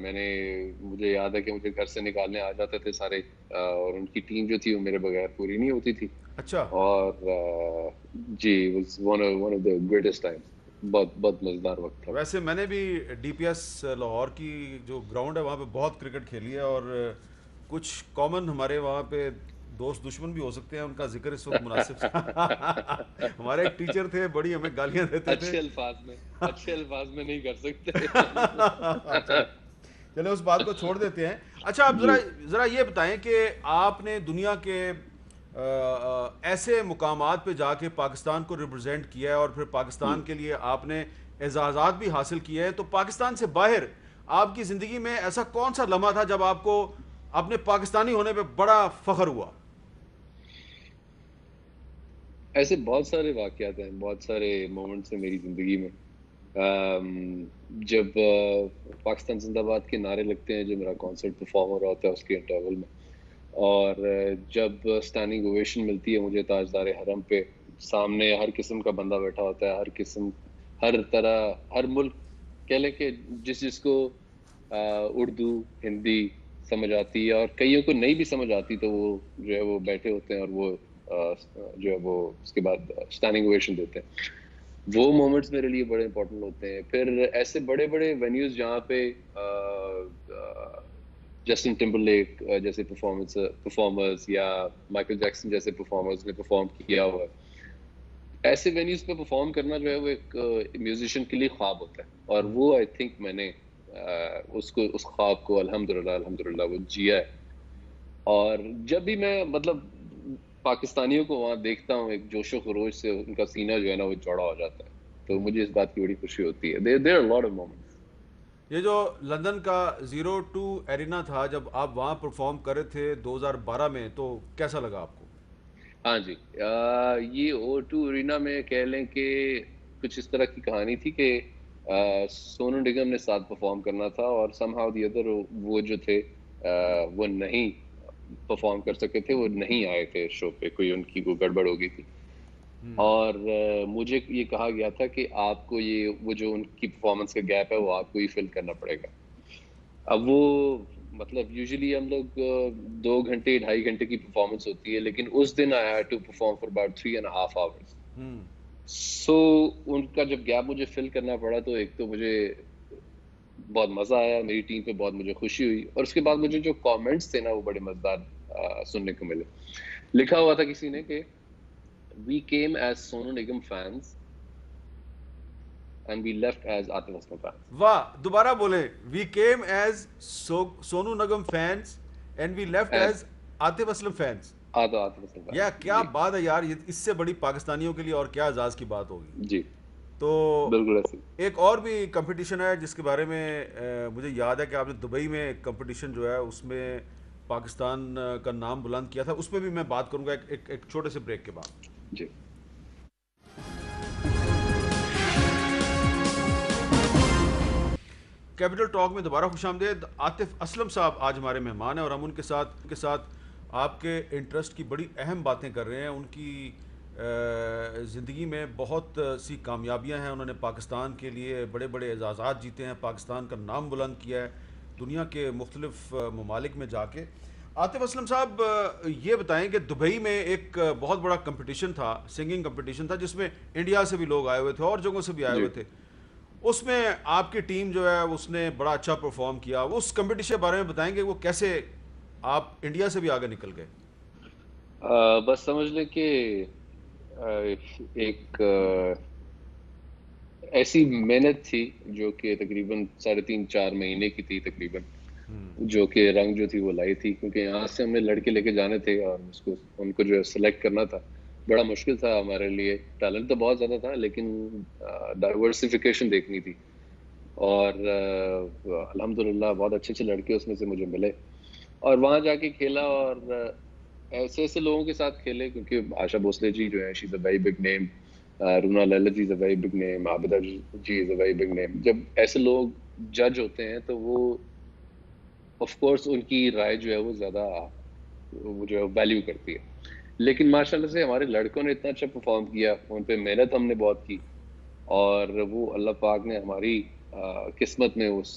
مجھے یاد ہے کہ مجھے گھر سے نکالنے آ جاتے تھے سارے، اور ان کی ٹیم جو تھی وہ میرے بغیر پوری نہیں ہوتی تھی. اچھا. اور جی was one of the greatest times. بہت مزیدار وقت تھا. ویسے میں نے بھی ڈی پی ایس لاہور کی جو گراؤنڈ ہے وہاں پہ بہت کرکٹ کھیلی ہے، اور کچھ کامن ہمارے وہاں پہ دوست دشمن بھی ہو سکتے ہیں، ان کا ذکر اس وقت مناسب ہمارے ایک ٹیچر تھے، بڑی ہمیں گالیاں دیتے تھے. اچھے الفاظ میں نہیں کر سکتے. اچھا چلے اس بات کو چھوڑ دیتے ہیں. اچھا آپ ذرا یہ بتائیں کہ آپ نے دنیا کے ایسے مقامات پہ جا کے پاکستان کو ریپرزینٹ کیا ہے، اور پھر پاکستان کے لیے آپ نے اعزازات بھی حاصل کیے ہیں، تو پاکستان سے باہر آپ کی زندگی میں ایسا کون سا لمحہ تھا جب آپ کو اپنے پاکستانی ہونے پہ بڑا فخر ہوا؟ ایسے بہت سارے واقعات ہیں، بہت سارے مومنٹس ہیں میری زندگی میں. جب پاکستان زندہ باد کے نعرے لگتے ہیں، جو میرا کانسرٹ پرفارم ہو رہا ہوتا ہے اس کے انٹرول میں، اور جب اسٹینڈنگ اویشن ملتی ہے مجھے تاجدار حرم پہ، سامنے ہر قسم کا بندہ بیٹھا ہوتا ہے، ہر طرح، ہر ملک، کہہ لیں کہ جس کو اردو ہندی سمجھ آتی ہے، اور کئیوں کو نہیں بھی سمجھ آتی، تو وہ جو ہے وہ بیٹھے ہوتے ہیں، اور وہ جو ہے وہ اس کے بعد اسٹینڈنگ اویشن دیتے ہیں. وہ مومنٹس میرے لیے بڑے امپورٹنٹ ہوتے ہیں. پھر ایسے بڑے بڑے وینیوز جہاں پہ جسٹن ٹمبرلیک جیسے پرفارمرز یا مائیکل جیکسن جیسے پرفارمرز نے پرفارم کیا ہوا ہے، ایسے وینیوز پہ پرفارم کرنا جو ہے وہ ایک میوزیشین کے لیے خواب ہوتا ہے. اور وہ آئی تھنک میں نے اس خواب کو الحمدللہ وہ جیا ہے. اور جب بھی میں مطلب پاکستانیوں کو وہاں دیکھتا ہوں، ایک جوش و خروش سے ان کا سینہ جو ہے نا وہ چوڑا ہو جاتا ہے، تو مجھے اس بات کی بڑی خوشی ہوتی ہے. there are a lot of moments. یہ جو لندن کا 02 ایرینا تھا، جب آپ وہاں پرفارم کر رہے تھے 2012 میں، تو کیسا لگا آپ کو؟ ہاں جی، یہ O2 ارینا میں کہہ لیں کہ کچھ اس طرح کی کہانی تھی کہ سونو نگم نے ساتھ پرفارم کرنا تھا، اور سم ہاؤ دی ادر وہ جو تھے وہ نہیں پرفارم کر سکے تھے، وہ نہیں آئے تھے شو پہ، کوئی ان کی کوئی گڑبڑ ہو گئی تھی. اور مجھے یہ کہا گیا تھا کہ آپ کو وہ جو ان کی پرفارمنس کا گیپ ہے وہ آپ کو ہی فل کرنا پڑے گا. اب وہ مطلب یوزلی ہم لوگ 2 گھنٹے 2.5 گھنٹے کی پرفارمنس ہوتی ہے، لیکن اس دن I had to perform for about 3.5 hours. سو ان کا جب گیپ مجھے فل کرنا پڑا، تو ایک تو مجھے بہت مزہ آیا، میری ٹیم پہ بہت مجھے خوشی ہوئی، اور اس کے بعد مجھے جو کامنٹس تھے نا وہ بڑے مزیدار سننے کو ملے. لکھا ہوا تھا کسی نے کہ we came as Sonu Nigam fans and we left as Atif Aslam fans. واہ، دوبارہ بولیں. We came as Sonu Nigam fans and we left as Atif Aslam fans. Atif Aslam فans. یا کیا بات ہے یار، اس سے بڑی پاکستانیوں کے لیے اور کیا اعزاز کی بات ہوگی. جی تو بالکل ایسے. ایک اور بھی کمپٹیشن ہے جس کے بارے میں مجھے یاد ہے کہ آپ نے دبئی میں ایک کمپٹیشن جو ہے اس میں پاکستان کا نام بلند کیا تھا، اس پہ بھی میں بات کروں گا ایک چھوٹے سے بریک کے بعد. جی کیپٹل ٹاک میں دوبارہ خوش آمدید. عاطف اسلم صاحب آج ہمارے مہمان ہیں، اور ہم ان کے ساتھ آپ کے انٹرسٹ کی بڑی اہم باتیں کر رہے ہیں. ان کی زندگی میں بہت سی کامیابیاں ہیں، انہوں نے پاکستان کے لیے بڑے بڑے اعزازات جیتے ہیں، پاکستان کا نام بلند کیا ہے دنیا کے مختلف ممالک میں جا کے. عاطف اسلم صاحب یہ بتائیں کہ دبئی میں ایک بہت بڑا کمپٹیشن تھا، سنگنگ کمپٹیشن تھا، جس میں انڈیا سے بھی لوگ آئے ہوئے تھے اور جگہوں سے بھی آئے ہوئے تھے. اس میں آپ کی ٹیم جو ہے اس نے بڑا اچھا پرفارم کیا. اس کمپٹیشن کے بارے میں بتائیں گے وہ کیسے آپ انڈیا سے بھی آگے نکل گئے؟ بس سمجھ لیں کہ ایک ایسی محنت تھی جو کہ تقریباً 3.5-4 مہینے کی تھی تقریباً، جو کہ رنگ جو تھی وہ لائی تھی، کیونکہ یہاں سے ہم نے لڑکے لے کے جانے تھے اور ان کو جو ہے سلیکٹ کرنا تھا. بڑا مشکل تھا ہمارے لیے. ٹیلنٹ تو بہت زیادہ تھا لیکن ڈائیورسفیکیشن دیکھنی تھی، اور الحمدللہ بہت اچھے اچھے لڑکے اس میں سے مجھے ملے اور وہاں جا کے کھیلا. اور ایسے ایسے لوگوں کے ساتھ کھیلے، کیونکہ آشا بھوسلے جی جو ہے شی از a very big name, Runa Laila ji is a very big name, Abida ji is a very big name. جب ایسے لوگ جج ہوتے ہیں تو وہ آف کورس ان کی رائے جو ہے وہ زیادہ وہ جو ہے ویلیو کرتی ہے. لیکن ماشاءاللہ سے ہمارے لڑکوں نے اتنا اچھا پرفارم کیا، ان پہ محنت ہم نے بہت کی، اور وہ اللہ پاک نے ہماری قسمت میں اس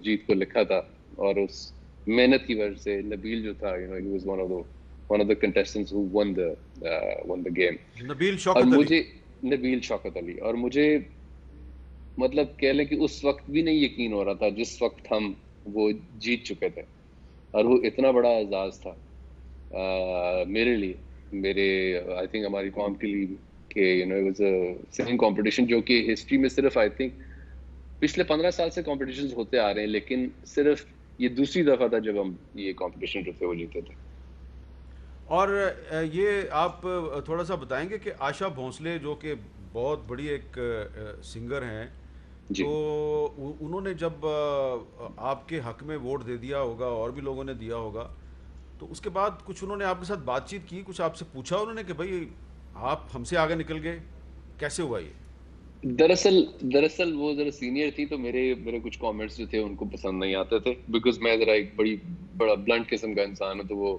جیت کو لکھا تھا. اور اس محنت کی وجہ سے نبیل جو تھا he was one of the contestants who won the game. نبیل اور شوکت علی. مجھے نبیل شوکت علی، اور مجھے مطلب کہہ لیں کہ اس وقت بھی نہیں یقین ہو رہا تھا جس وقت ہم وہ جیت چکے تھے. اور وہ اتنا بڑا اعزاز تھا میرے لیے، میرے آئی تھنک ہماری قوم کے لیے کہ it was a singing competition جو کہ ہسٹری میں صرف آئی تھنک پچھلے 15 سال سے کمپٹیشنز ہوتے آ رہے ہیں، لیکن صرف یہ دوسری دفعہ تھا جب ہم یہ کمپٹیشن جو تھے وہ جیتے تھے. اور یہ آپ تھوڑا سا بتائیں گے کہ آشا بھونسلے جو کہ بہت بڑی ایک سنگر ہیں، جی تو انہوں نے جب آپ کے حق میں ووٹ دے دیا ہوگا اور بھی لوگوں نے دیا ہوگا، تو اس کے بعد کچھ انہوں نے آپ کے ساتھ بات چیت کی، کچھ آپ سے پوچھا انہوں نے کہ بھائی آپ ہم سے آگے نکل گئے، کیسے ہوا یہ؟ دراصل وہ ذرا سینئر تھی، تو میرے کچھ کامنٹس جو تھے ان کو پسند نہیں آتے تھے، بیکاز میں ذرا ایک بڑا بلنٹ قسم کا انسان ہوں. تو وہ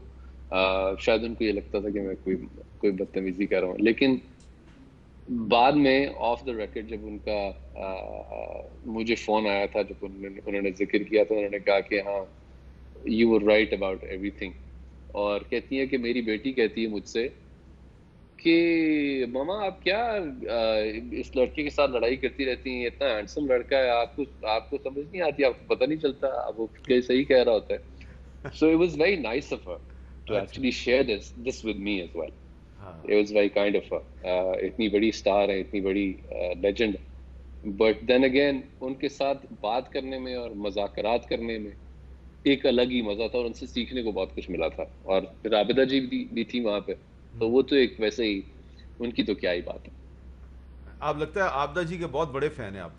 شاید ان کو یہ لگتا تھا کہ میں کوئی بدتمیزی کر رہا ہوں. لیکن بعد میں آف دا ریکارڈ جب ان کا مجھے فون آیا تھا، جب انہوں نے ذکر کیا تو انہوں نے کہا کہ ہاں you were right about every thing. اور کہتی ہیں کہ میری بیٹی کہتی ہے مجھ سے کہ ماما آپ کیا اس لڑکے کے ساتھ لڑائی کرتی رہتی ہیں، اتنا ہینڈسم لڑکا ہے، آپ کو سمجھ نہیں آتی، آپ کو پتہ نہیں چلتا اب وہ صحیح کہہ رہا ہوتا ہے. So it was very nice of her to اچھا. actually share this with me as well. ہاں. It was very kind of her. اتنی بڑی سٹار ہے، اتنی بڑی لیجنڈ، بٹ دین اگین ان کے ساتھ بات کرنے میں اور مذاکرات کرنے میں ایک الگ ہی مزہ تھا، اور ان سے سیکھنے کو بہت کچھ ملا تھا. اور پھر عابدہ جی بھی تھی وہاں پہ، تو وہ تو ایک ویسے ہی ان کی تو کیا ہی بات ہے. آپ لگتا ہے عابدہ جی کے بہت بڑے فین ہیں آپ؟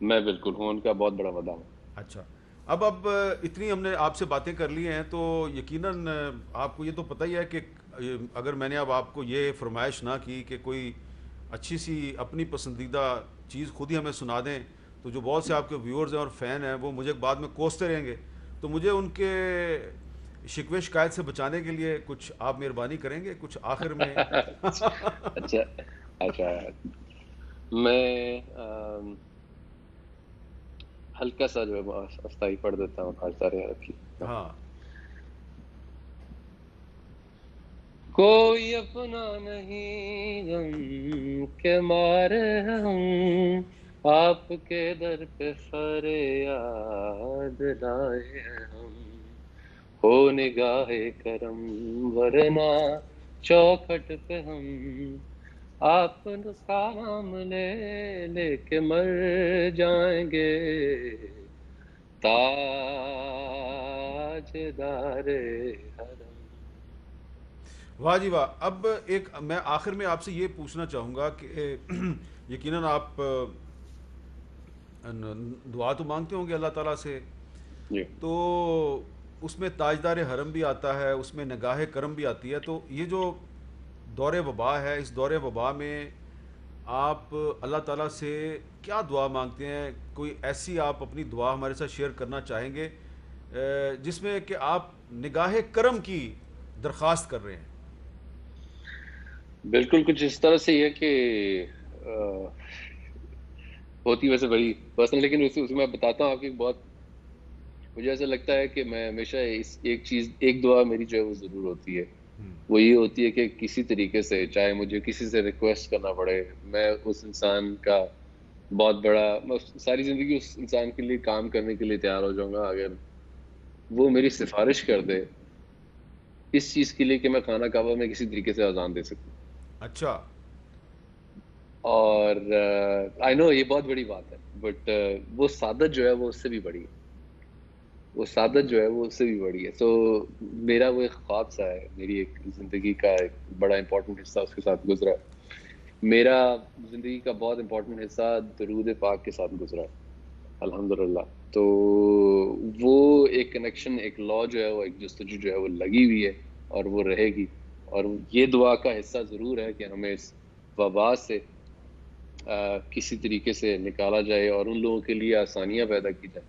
میں بالکل ہوں، ان کا بہت بڑا مداح ہوں. اچھا. اب اتنی ہم نے آپ سے باتیں کر لی ہیں تو یقیناً آپ کو یہ تو پتہ ہی ہے کہ اگر میں نے اب آپ کو یہ فرمائش نہ کی کہ کوئی اچھی سی اپنی پسندیدہ چیز خود ہی ہمیں سنا دیں، تو جو بہت سے آپ کے ویورز ہیں اور فین ہیں وہ مجھے بعد میں کوستے رہیں گے، تو مجھے ان کے شکوے شکایت سے بچانے کے لیے کچھ آپ مہربانی کریں گے کچھ آخر میں؟ اچھا اچھا، میں ہلکا سا جو ہے استائی پڑھ دیتا ہوں خاص سارے رکھی. ہاں. کوئی اپنا نہیں غم کے مارے ہم، آپ کے در پہ فریاد لائے ہم، ہو نگاہ کرم ورنہ چوکھٹ پہ ہم آپ کا نام لے لے کے مر جائیں گے، تاجدار حرم. واہ جی واہ. اب ایک میں آخر میں آپ سے یہ پوچھنا چاہوں گا کہ یقیناً آپ دعا تو مانگتے ہوں گے اللہ تعالیٰ سے، جی تو اس میں تاجدار حرم بھی آتا ہے، اس میں نگاہ کرم بھی آتی ہے. تو یہ جو دور وبا ہے، اس دور وبا میں آپ اللہ تعالیٰ سے کیا دعا مانگتے ہیں؟ کوئی ایسی آپ اپنی دعا ہمارے ساتھ شیئر کرنا چاہیں گے جس میں کہ آپ نگاہ کرم کی درخواست کر رہے ہیں؟ بالکل کچھ اس طرح سے یہ کہ ہوتی ویسے بڑی پرسنل، لیکن اس میں بتاتا ہوں آپ کی بہت، مجھے ایسا لگتا ہے کہ میں ہمیشہ ایک دعا میری جو ہے وہ ضرور ہوتی ہے، وہ یہ ہوتی ہے کہ کسی طریقے سے چاہے مجھے کسی سے ریکویسٹ کرنا پڑے، میں اس انسان کا بہت بڑا، میں ساری زندگی اس انسان کے لیے کام کرنے کے لیے تیار ہو جاؤں گا اگر وہ میری سفارش کر دے اس چیز کے لیے کہ میں خانہ کعبہ میں کسی طریقے سے اذان دے سکوں. اچھا. اور آئی نو یہ بہت بڑی بات ہے، بٹ وہ سعادت جو ہے وہ اس سے بھی بڑی ہے. وہ سعادت جو ہے وہ اس سے بھی بڑی ہے. سو میرا وہ ایک خواب سا ہے، میری ایک زندگی کا ایک بڑا امپورٹنٹ حصہ اس کے ساتھ گزرا ہے. میرا زندگی کا بہت امپورٹنٹ حصہ درود پاک کے ساتھ گزرا ہے الحمدللہ. تو وہ ایک کنیکشن، ایک لا جو ہے وہ، ایک جستجو جو ہے وہ لگی ہوئی ہے اور وہ رہے گی. اور یہ دعا کا حصہ ضرور ہے کہ ہمیں اس وبا سے کسی طریقے سے نکالا جائے اور ان لوگوں کے لیے آسانیاں پیدا کی جائیں.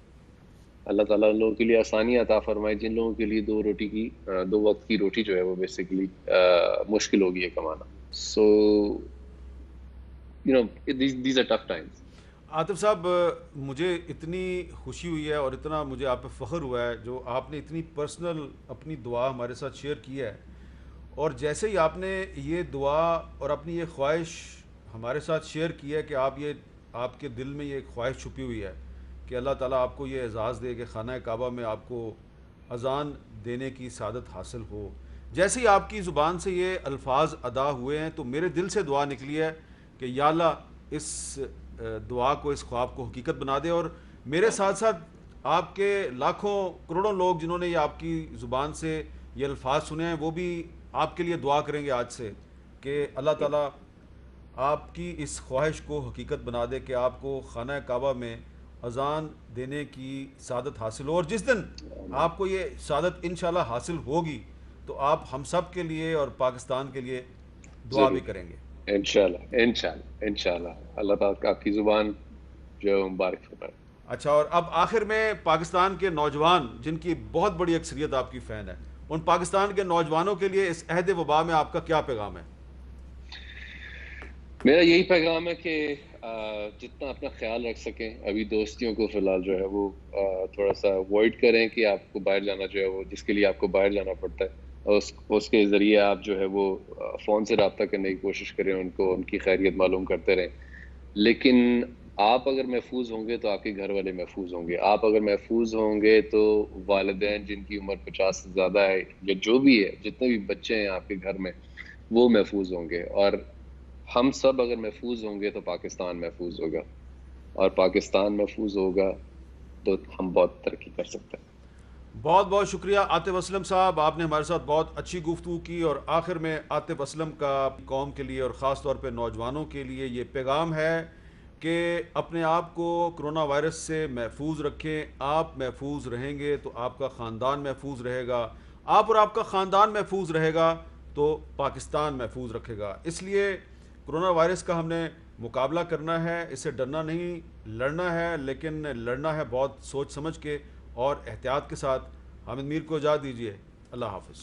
اللہ تعالیٰ ان لوگوں کے لیے آسانیاں عطا فرمائے جن لوگوں کے لیے دو وقت کی روٹی جو ہے وہ بیسیکلی مشکل ہوگی ہے کمانا. سو these are tough times. Atif صاحب، مجھے اتنی خوشی ہوئی ہے اور اتنا مجھے آپ پہ فخر ہوا ہے جو آپ نے اتنی پرسنل اپنی دعا ہمارے ساتھ شیئر کی ہے. اور جیسے ہی آپ نے یہ دعا اور اپنی یہ خواہش ہمارے ساتھ شیئر کی ہے کہ آپ کے دل میں یہ ایک خواہش چھپی ہوئی ہے کہ اللہ تعالیٰ آپ کو یہ اعزاز دے کہ خانہ کعبہ میں آپ کو اذان دینے کی سعادت حاصل ہو، جیسے ہی آپ کی زبان سے یہ الفاظ ادا ہوئے ہیں تو میرے دل سے دعا نکلی ہے کہ یا اللہ اس دعا کو، اس خواب کو حقیقت بنا دے. اور میرے ساتھ ساتھ آپ کے لاکھوں کروڑوں لوگ جنہوں نے یہ آپ کی زبان سے یہ الفاظ سنے ہیں وہ بھی آپ کے لیے دعا کریں گے آج سے کہ اللہ تعالیٰ آپ کی اس خواہش کو حقیقت بنا دے کہ آپ کو خانہ کعبہ میں اذان دینے کی سعادت حاصل ہو. اور جس دن آپ کو یہ سعادت انشاءاللہ حاصل ہوگی تو آپ ہم سب کے لیے اور پاکستان کے لیے دعا بھی ضرور، کریں گے. انشاءاللہ اللہ تعالیٰ آپ کی زبان جو ہے مبارک فرمائے. اچھا، اور اب آخر میں پاکستان کے نوجوان جن کی بہت بڑی اکثریت آپ کی فین ہے، ان پاکستان کے نوجوانوں کے لیے اس عہد وبا میں آپ کا کیا پیغام ہے؟ میرا یہی پیغام ہے کہ جتنا اپنا خیال رکھ سکیں، ابھی دوستیوں کو فی الحال جو ہے وہ تھوڑا سا اوائڈ کریں کہ آپ کو باہر جانا جو ہے وہ، جس کے لیے آپ کو باہر جانا پڑتا ہے، اور اس کے ذریعے آپ جو ہے وہ فون سے رابطہ کرنے کی کوشش کریں، ان کی خیریت معلوم کرتے رہیں. لیکن آپ اگر محفوظ ہوں گے تو آپ کے گھر والے محفوظ ہوں گے. آپ اگر محفوظ ہوں گے تو والدین جن کی عمر 50 سے زیادہ ہے یا جو بھی ہے، جتنے بھی بچے ہیں آپ کے گھر میں، وہ محفوظ ہوں گے. اور ہم سب اگر محفوظ ہوں گے تو پاکستان محفوظ ہوگا، اور پاکستان محفوظ ہوگا تو ہم بہت ترقی کر سکتے ہیں. بہت بہت شکریہ عاطف اسلم صاحب، آپ نے ہمارے ساتھ بہت اچھی گفتگو کی. اور آخر میں عاطف اسلم کا قوم کے لیے اور خاص طور پہ نوجوانوں کے لیے یہ پیغام ہے کہ اپنے آپ کو کرونا وائرس سے محفوظ رکھیں. آپ محفوظ رہیں گے تو آپ کا خاندان محفوظ رہے گا، آپ اور آپ کا خاندان محفوظ رہے گا تو پاکستان محفوظ رکھے گا. اس لیے کرونا وائرس کا ہم نے مقابلہ کرنا ہے، اس سے ڈرنا نہیں، لڑنا ہے، لیکن لڑنا ہے بہت سوچ سمجھ کے اور احتیاط کے ساتھ. حامد میر کو اجازت دیجیے، اللہ حافظ.